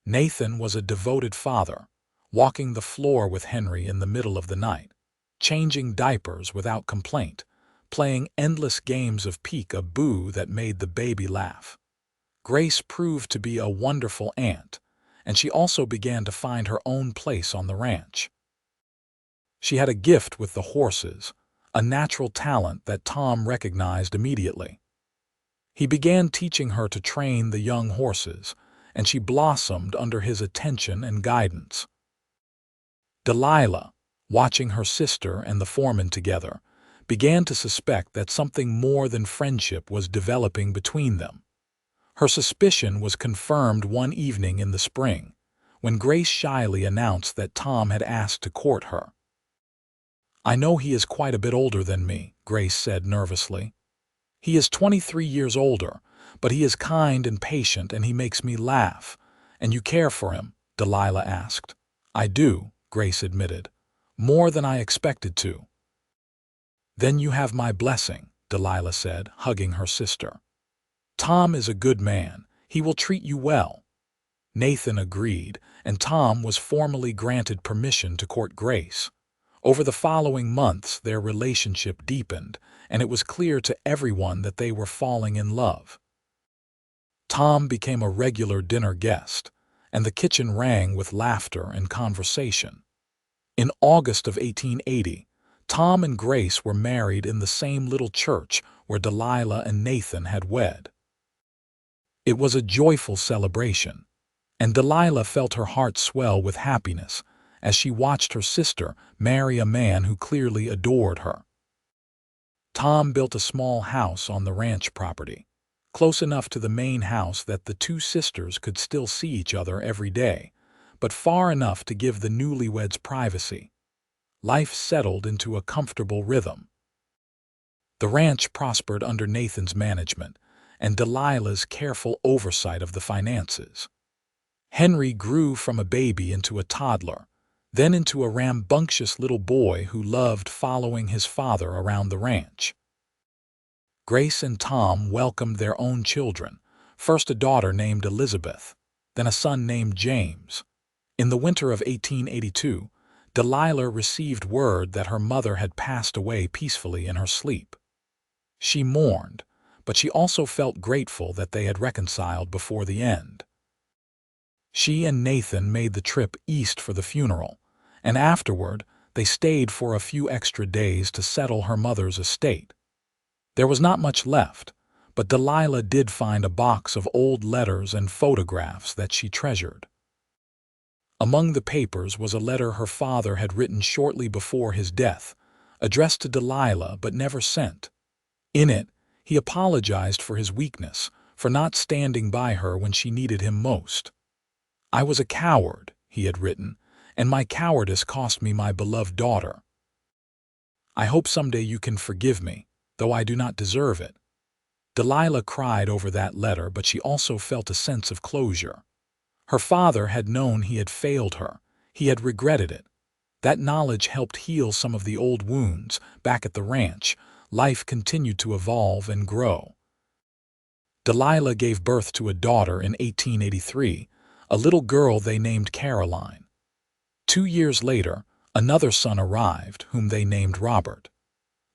Nathan was a devoted father, walking the floor with Henry in the middle of the night, changing diapers without complaint, playing endless games of peek-a-boo that made the baby laugh. Grace proved to be a wonderful aunt, and she also began to find her own place on the ranch. She had a gift with the horses, a natural talent that Tom recognized immediately. He began teaching her to train the young horses, and she blossomed under his attention and guidance. Delilah, watching her sister and the foreman together, began to suspect that something more than friendship was developing between them. Her suspicion was confirmed one evening in the spring, when Grace shyly announced that Tom had asked to court her. "I know he is quite a bit older than me," Grace said nervously. "He is 23 years older, but he is kind and patient and he makes me laugh. And you care for him?" Delilah asked. "I do," Grace admitted. "More than I expected to." "Then you have my blessing," Delilah said, hugging her sister. "Tom is a good man. He will treat you well." Nathan agreed, and Tom was formally granted permission to court Grace. Over the following months, their relationship deepened, and it was clear to everyone that they were falling in love. Tom became a regular dinner guest, and the kitchen rang with laughter and conversation. In August of 1880, Tom and Grace were married in the same little church where Delilah and Nathan had wed. It was a joyful celebration, and Delilah felt her heart swell with happiness as she watched her sister marry a man who clearly adored her. Tom built a small house on the ranch property, close enough to the main house that the two sisters could still see each other every day, but far enough to give the newlyweds privacy. Life settled into a comfortable rhythm. The ranch prospered under Nathan's management and Delilah's careful oversight of the finances. Henry grew from a baby into a toddler, then into a rambunctious little boy who loved following his father around the ranch. Grace and Tom welcomed their own children, first a daughter named Elizabeth, then a son named James. In the winter of 1882, Delilah received word that her mother had passed away peacefully in her sleep. She mourned, but she also felt grateful that they had reconciled before the end. She and Nathan made the trip east for the funeral, and afterward they stayed for a few extra days to settle her mother's estate. There was not much left, but Delilah did find a box of old letters and photographs that she treasured. Among the papers was a letter her father had written shortly before his death, addressed to Delilah but never sent. In it, he apologized for his weakness, for not standing by her when she needed him most. "I was a coward," he had written, "and my cowardice cost me my beloved daughter. I hope someday you can forgive me, though I do not deserve it." Delilah cried over that letter, but she also felt a sense of closure. Her father had known he had failed her. He had regretted it. That knowledge helped heal some of the old wounds. Back at the ranch, life continued to evolve and grow. Delilah gave birth to a daughter in 1883, a little girl they named Caroline. 2 years later, another son arrived, whom they named Robert.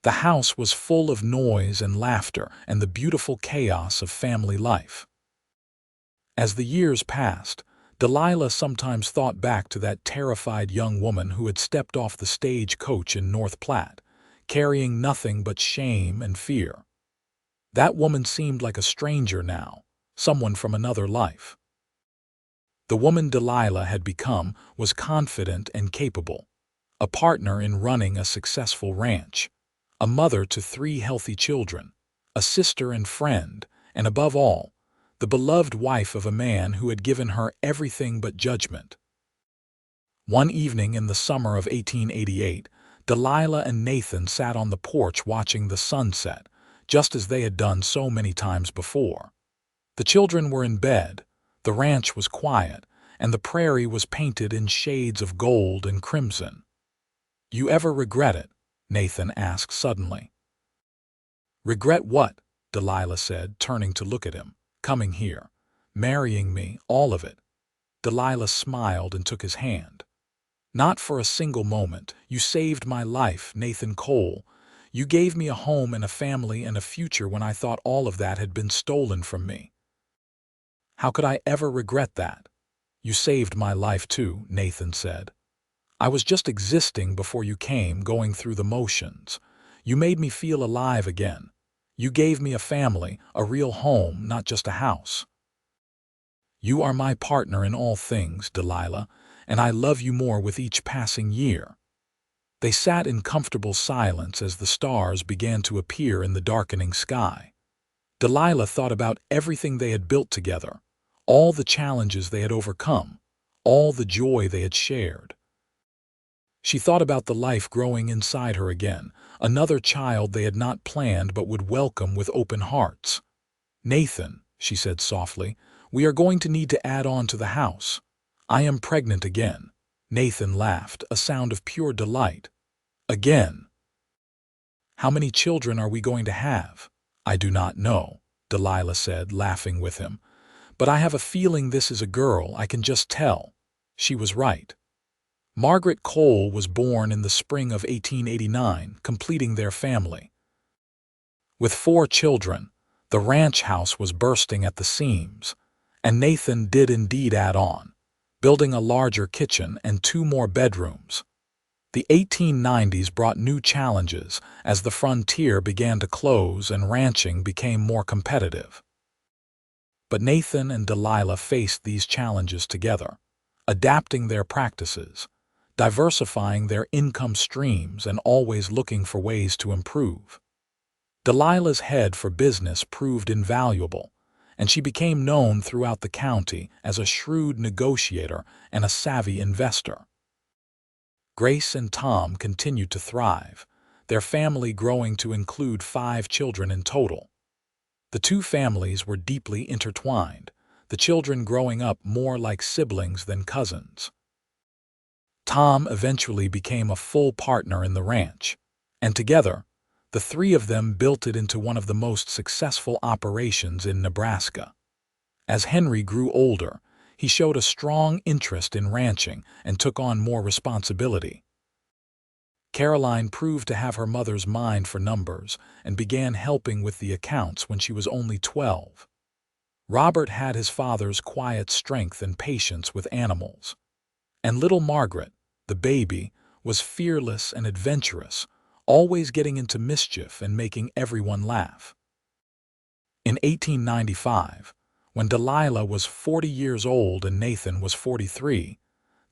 The house was full of noise and laughter and the beautiful chaos of family life. As the years passed, Delilah sometimes thought back to that terrified young woman who had stepped off the stagecoach in North Platte, carrying nothing but shame and fear. That woman seemed like a stranger now, someone from another life. The woman Delilah had become was confident and capable, a partner in running a successful ranch, a mother to 3 healthy children, a sister and friend, and above all, the beloved wife of a man who had given her everything but judgment. One evening in the summer of 1888, Delilah and Nathan sat on the porch watching the sunset, just as they had done so many times before. The children were in bed, the ranch was quiet, and the prairie was painted in shades of gold and crimson. "You ever regret it?" Nathan asked suddenly. "Regret what?" Delilah said, turning to look at him. "Coming here, marrying me, all of it." Delilah smiled and took his hand. "Not for a single moment. You saved my life, Nathan Cole. You gave me a home and a family and a future when I thought all of that had been stolen from me. How could I ever regret that?" "You saved my life too," Nathan said. "I was just existing before you came, going through the motions. You made me feel alive again. You gave me a family, a real home, not just a house. You are my partner in all things, Delilah, and I love you more with each passing year." They sat in comfortable silence as the stars began to appear in the darkening sky. Delilah thought about everything they had built together, all the challenges they had overcome, all the joy they had shared. She thought about the life growing inside her again, another child they had not planned but would welcome with open hearts. "Nathan," she said softly, "we are going to need to add on to the house. I am pregnant again." Nathan laughed, a sound of pure delight. "Again? How many children are we going to have?" "I do not know," Delilah said, laughing with him. "But I have a feeling this is a girl, I can just tell." She was right. Margaret Cole was born in the spring of 1889, completing their family. With 4 children, the ranch house was bursting at the seams, and Nathan did indeed add on, building a larger kitchen and 2 more bedrooms. The 1890s brought new challenges as the frontier began to close and ranching became more competitive. But Nathan and Delilah faced these challenges together, adapting their practices, diversifying their income streams, and always looking for ways to improve. Delilah's head for business proved invaluable, and she became known throughout the county as a shrewd negotiator and a savvy investor. Grace and Tom continued to thrive, their family growing to include 5 children in total. The 2 families were deeply intertwined, the children growing up more like siblings than cousins. Tom eventually became a full partner in the ranch, and together, the 3 of them built it into one of the most successful operations in Nebraska. As Henry grew older, he showed a strong interest in ranching and took on more responsibility. Caroline proved to have her mother's mind for numbers and began helping with the accounts when she was only 12. Robert had his father's quiet strength and patience with animals. And little Margaret, the baby, was fearless and adventurous, always getting into mischief and making everyone laugh. In 1895, when Delilah was 40 years old and Nathan was 43,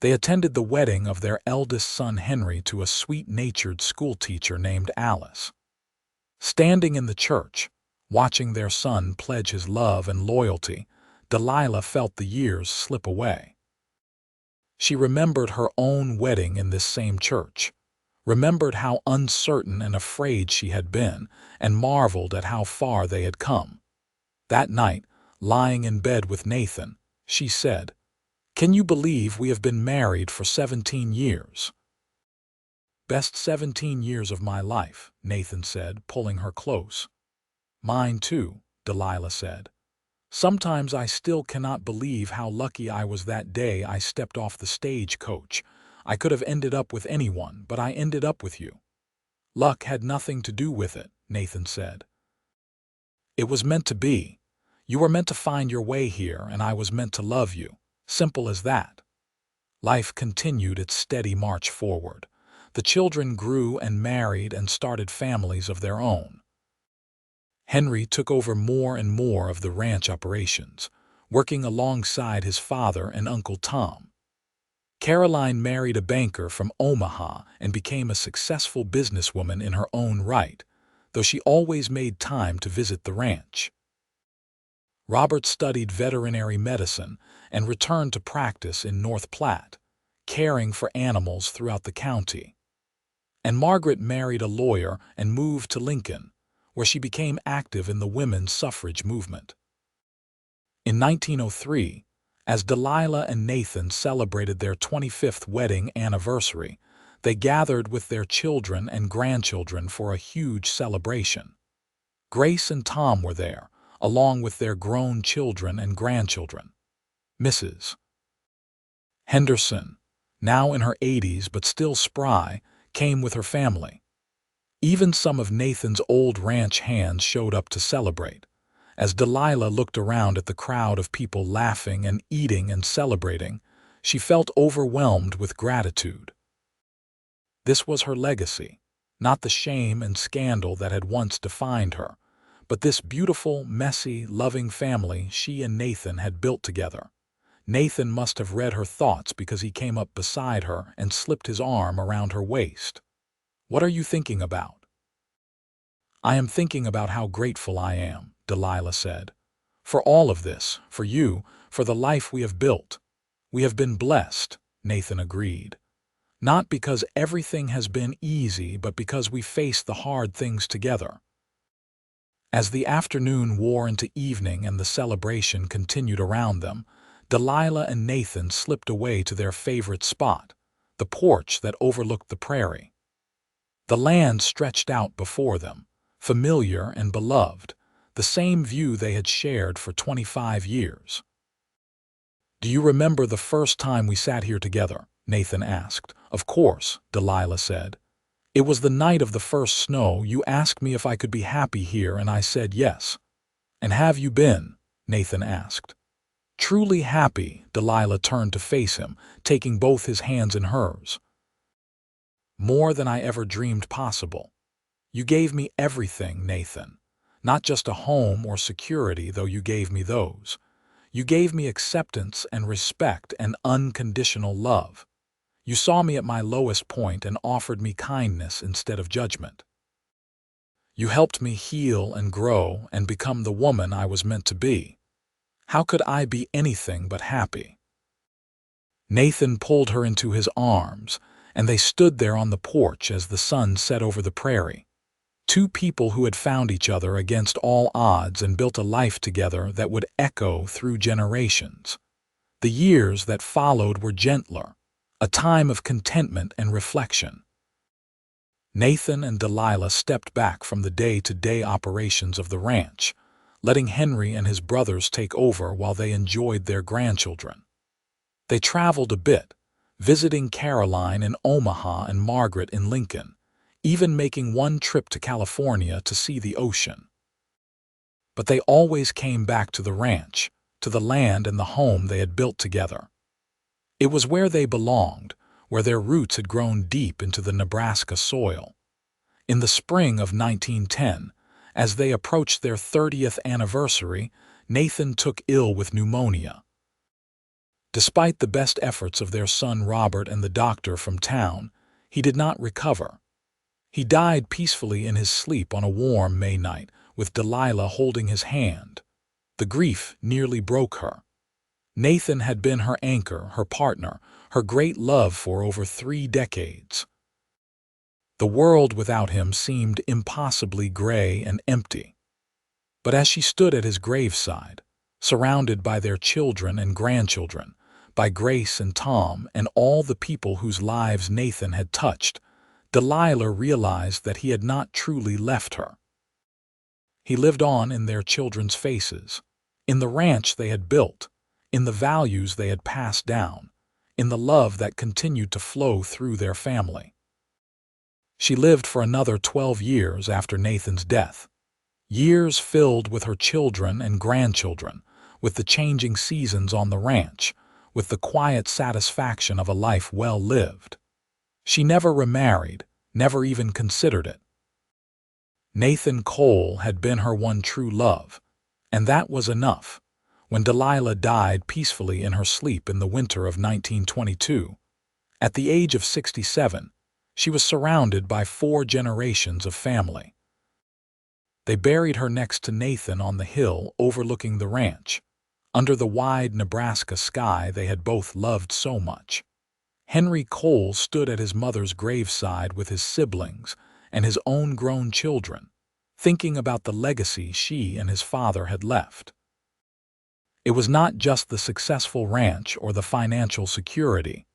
they attended the wedding of their eldest son Henry to a sweet-natured schoolteacher named Alice. Standing in the church, watching their son pledge his love and loyalty, Delilah felt the years slip away. She remembered her own wedding in this same church, remembered how uncertain and afraid she had been, and marveled at how far they had come. That night, lying in bed with Nathan, she said, "Can you believe we have been married for 17 years?" "Best 17 years of my life," Nathan said, pulling her close. "Mine too," Delilah said. "Sometimes I still cannot believe how lucky I was that day I stepped off the stagecoach. I could have ended up with anyone, but I ended up with you." "Luck had nothing to do with it," Nathan said. "It was meant to be. You were meant to find your way here, and I was meant to love you. Simple as that." Life continued its steady march forward. The children grew and married and started families of their own. Henry took over more and more of the ranch operations, working alongside his father and Uncle Tom. Caroline married a banker from Omaha and became a successful businesswoman in her own right, though she always made time to visit the ranch. Robert studied veterinary medicine and returned to practice in North Platte, caring for animals throughout the county. And Margaret married a lawyer and moved to Lincoln, where she became active in the women's suffrage movement. In 1903, as Delilah and Nathan celebrated their 25th wedding anniversary, they gathered with their children and grandchildren for a huge celebration. Grace and Tom were there, along with their grown children and grandchildren. Mrs. Henderson, now in her 80s but still spry, came with her family. Even some of Nathan's old ranch hands showed up to celebrate. As Delilah looked around at the crowd of people laughing and eating and celebrating, she felt overwhelmed with gratitude. This was her legacy, not the shame and scandal that had once defined her, but this beautiful, messy, loving family she and Nathan had built together. Nathan must have read her thoughts because he came up beside her and slipped his arm around her waist. "What are you thinking about?" "I am thinking about how grateful I am," Delilah said. "For all of this, for you, for the life we have built. We have been blessed," Nathan agreed. "Not because everything has been easy, but because we faced the hard things together." As the afternoon wore into evening and the celebration continued around them, Delilah and Nathan slipped away to their favorite spot, the porch that overlooked the prairie. The land stretched out before them, familiar and beloved, the same view they had shared for 25 years. "Do you remember the first time we sat here together?" Nathan asked. "Of course," Delilah said. "It was the night of the first snow. You asked me if I could be happy here, and I said yes." "And have you been?" Nathan asked. "Truly happy," Delilah turned to face him, taking both his hands in hers. "More than I ever dreamed possible. You gave me everything, Nathan. Not just a home or security, though you gave me those. You gave me acceptance and respect and unconditional love. You saw me at my lowest point and offered me kindness instead of judgment. You helped me heal and grow and become the woman I was meant to be. How could I be anything but happy?" Nathan pulled her into his arms, and they stood there on the porch as the sun set over the prairie. Two people who had found each other against all odds and built a life together that would echo through generations. The years that followed were gentler, a time of contentment and reflection. Nathan and Delilah stepped back from the day-to-day operations of the ranch, letting Henry and his brothers take over while they enjoyed their grandchildren. They traveled a bit, visiting Caroline in Omaha and Margaret in Lincoln, even making one trip to California to see the ocean. But they always came back to the ranch, to the land and the home they had built together. It was where they belonged, where their roots had grown deep into the Nebraska soil. In the spring of 1910, as they approached their 30th anniversary, Nathan took ill with pneumonia. Despite the best efforts of their son Robert and the doctor from town, he did not recover. He died peacefully in his sleep on a warm May night, with Delilah holding his hand. The grief nearly broke her. Nathan had been her anchor, her partner, her great love for over 3 decades. The world without him seemed impossibly gray and empty. But as she stood at his graveside, surrounded by their children and grandchildren, by Grace and Tom and all the people whose lives Nathan had touched, Delilah realized that he had not truly left her. He lived on in their children's faces, in the ranch they had built, in the values they had passed down, in the love that continued to flow through their family. She lived for another 12 years after Nathan's death, years filled with her children and grandchildren, with the changing seasons on the ranch, with the quiet satisfaction of a life well lived. She never remarried, never even considered it. Nathan Cole had been her one true love, and that was enough. When Delilah died peacefully in her sleep in the winter of 1922, at the age of 67, she was surrounded by 4 generations of family. They buried her next to Nathan on the hill overlooking the ranch, under the wide Nebraska sky they had both loved so much. Henry Cole stood at his mother's graveside with his siblings and his own grown children, thinking about the legacy she and his father had left. It was not just the successful ranch or the financial security,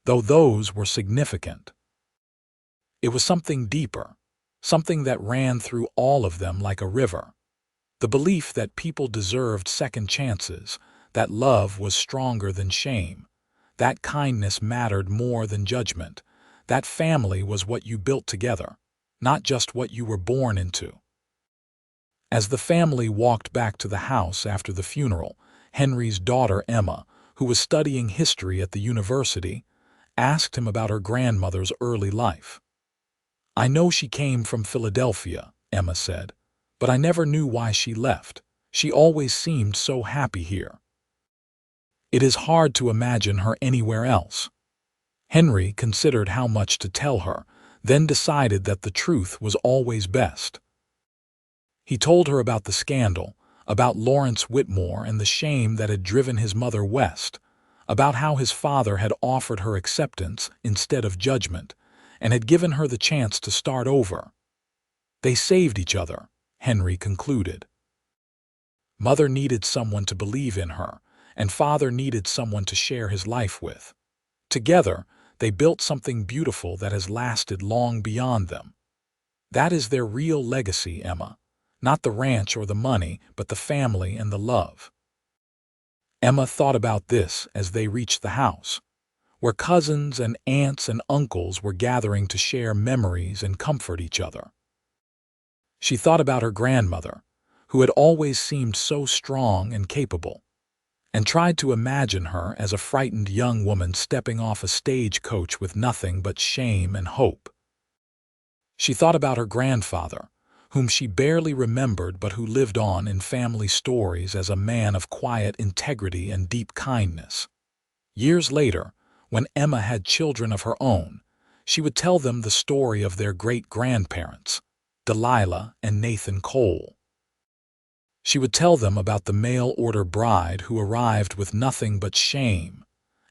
though those were significant. It was something deeper, something that ran through all of them like a river. The belief that people deserved second chances, that love was stronger than shame, that kindness mattered more than judgment, that family was what you built together, not just what you were born into. As the family walked back to the house after the funeral, Henry's daughter Emma, who was studying history at the university, asked him about her grandmother's early life. "I know she came from Philadelphia," Emma said, but I never knew why she left. She always seemed so happy here. It is hard to imagine her anywhere else." Henry considered how much to tell her, then decided that the truth was always best. He told her about the scandal, about Lawrence Whitmore and the shame that had driven his mother west, about how his father had offered her acceptance instead of judgment, and had given her the chance to start over. They saved each other, Henry concluded. Mother needed someone to believe in her, and father needed someone to share his life with. Together, they built something beautiful that has lasted long beyond them. That is their real legacy, Emma. Not the ranch or the money, but the family and the love. Emma thought about this as they reached the house, where cousins and aunts and uncles were gathering to share memories and comfort each other. She thought about her grandmother, who had always seemed so strong and capable, and tried to imagine her as a frightened young woman stepping off a stagecoach with nothing but shame and hope. She thought about her grandfather, whom she barely remembered but who lived on in family stories as a man of quiet integrity and deep kindness. Years later, when Emma had children of her own, she would tell them the story of their great-grandparents, Delilah and Nathan Cole. She would tell them about the mail-order bride who arrived with nothing but shame,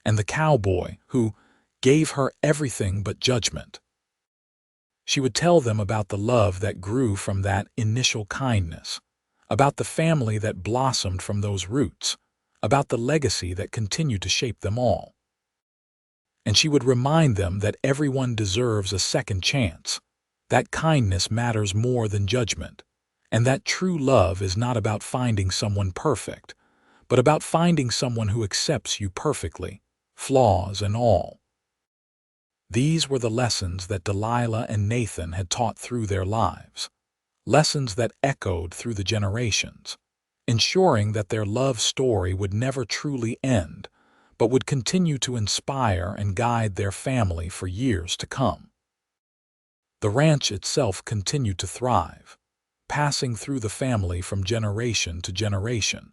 and the cowboy who gave her everything but judgment. She would tell them about the love that grew from that initial kindness, about the family that blossomed from those roots, about the legacy that continued to shape them all. And she would remind them that everyone deserves a second chance, that kindness matters more than judgment, and that true love is not about finding someone perfect, but about finding someone who accepts you perfectly, flaws and all. These were the lessons that Delilah and Nathan had taught through their lives, lessons that echoed through the generations, ensuring that their love story would never truly end, but would continue to inspire and guide their family for years to come. The ranch itself continued to thrive, passing through the family from generation to generation,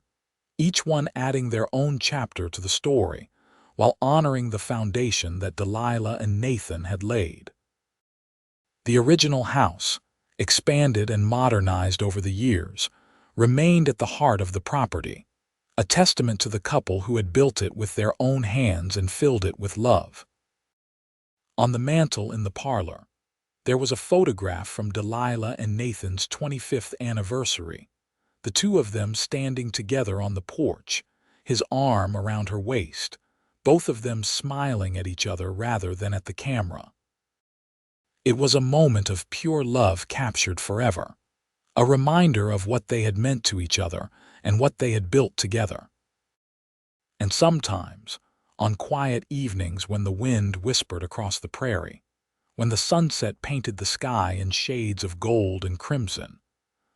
each one adding their own chapter to the story, while honoring the foundation that Delilah and Nathan had laid. The original house, expanded and modernized over the years, remained at the heart of the property, a testament to the couple who had built it with their own hands and filled it with love. On the mantel in the parlor, there was a photograph from Delilah and Nathan's 25th anniversary, the two of them standing together on the porch, his arm around her waist, both of them smiling at each other rather than at the camera. It was a moment of pure love captured forever, a reminder of what they had meant to each other and what they had built together. And sometimes, on quiet evenings when the wind whispered across the prairie, when the sunset painted the sky in shades of gold and crimson,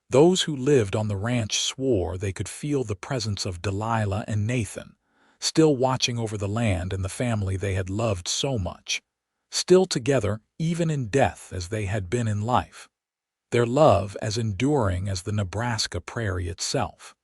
those who lived on the ranch swore they could feel the presence of Delilah and Nathan, still watching over the land and the family they had loved so much, still together even in death as they had been in life, their love as enduring as the Nebraska prairie itself.